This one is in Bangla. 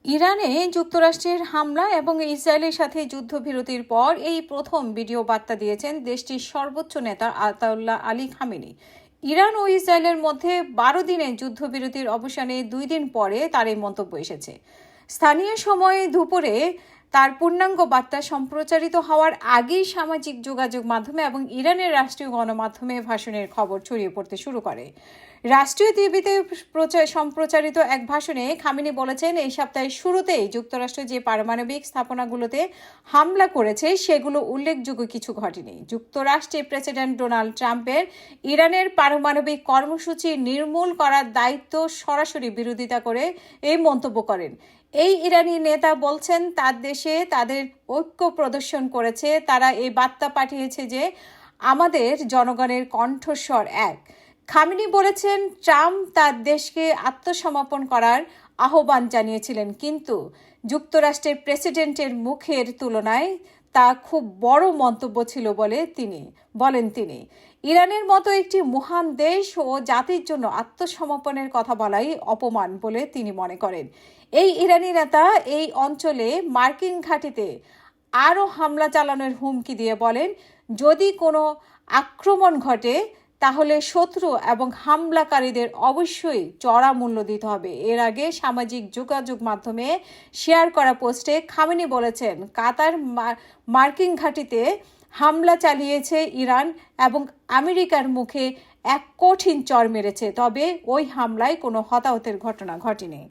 ইরানে যুক্তরাষ্ট্রের হামলা এবং ইসরায়েলের সাথে যুদ্ধবিরতির পর এই প্রথম ভিডিও বার্তা দিয়েছেন দেশটির সর্বোচ্চ নেতা আয়াতুল্লাহ আলী খামেনি। ইরান ও ইসরায়েলের মধ্যে 12 দিনের যুদ্ধবিরতির অবসানে 2 দিন পরে তার এই মন্তব্য এসেছে। স্থানীয় সময়ে দুপুরে তার পূর্ণাঙ্গ বার্তা সম্প্রচারিত হওয়ার আগেই সামাজিক যোগাযোগ মাধ্যমে এবং ইরানের রাষ্ট্রীয় গণমাধ্যমে ভাষণের খবর ছড়িয়ে পড়তে শুরু করে। রাষ্ট্রীয় টিভিতে সম্প্রচারিত এক ভাষণে খামেনি বলেছেন, এই সপ্তাহের শুরুতেই যুক্তরাষ্ট্র যে পারমাণবিক স্থাপনাগুলোতে হামলা করেছে সেগুলো উল্লেখযোগ্য কিছু ঘটেনি। যুক্তরাষ্ট্রের প্রেসিডেন্ট ডোনাল্ড ট্রাম্পের ইরানের পারমাণবিক কর্মসূচি নির্মূল করার দায়িত্ব সরাসরি বিরোধিতা করে এই মন্তব্য করেন। এই ইরানি নেতা বলছেন তার দেশে তাদের ঐক্য প্রদর্শন করেছে, তারা এই বার্তা পাঠিয়েছে যে আমাদের জনগণের কণ্ঠস্বর এক। খামেনি বলেছেন ট্রাম্প তার দেশকে আত্মসমর্পণ করার আহ্বান জানিয়েছিলেন, কিন্তু যুক্তরাষ্ট্রের প্রেসিডেন্টের মুখের তুলনায় তা খুব বড় মন্তব্য ছিল বলে বলেন তিনি। ইরানের মতো একটি মহান দেশ ও জাতির জন্য আত্মসমর্পণের কথা বলাই অপমান বলে তিনি মনে করেন। এই ইরানি নেতা এই অঞ্চলে মার্কিন ঘাঁটিতে আরও হামলা চালানোর হুমকি দিয়ে বলেন, যদি কোনো আক্রমণ ঘটে তাহলে শত্রু এবং হামলাকারীদের অবশ্যই চড়া মূল্য দিতে হবে। এর আগে সামাজিক যোগাযোগ মাধ্যমে শেয়ার করা পোস্টে খামেনি বলেছেন, কাতার মার্কিন ঘাঁটিতে হামলা চালিয়েছে ইরান এবং আমেরিকার মুখে এক কঠিন চড় মেরেছে, তবে ওই হামলায় কোনো হতাহতের ঘটনা ঘটেনি।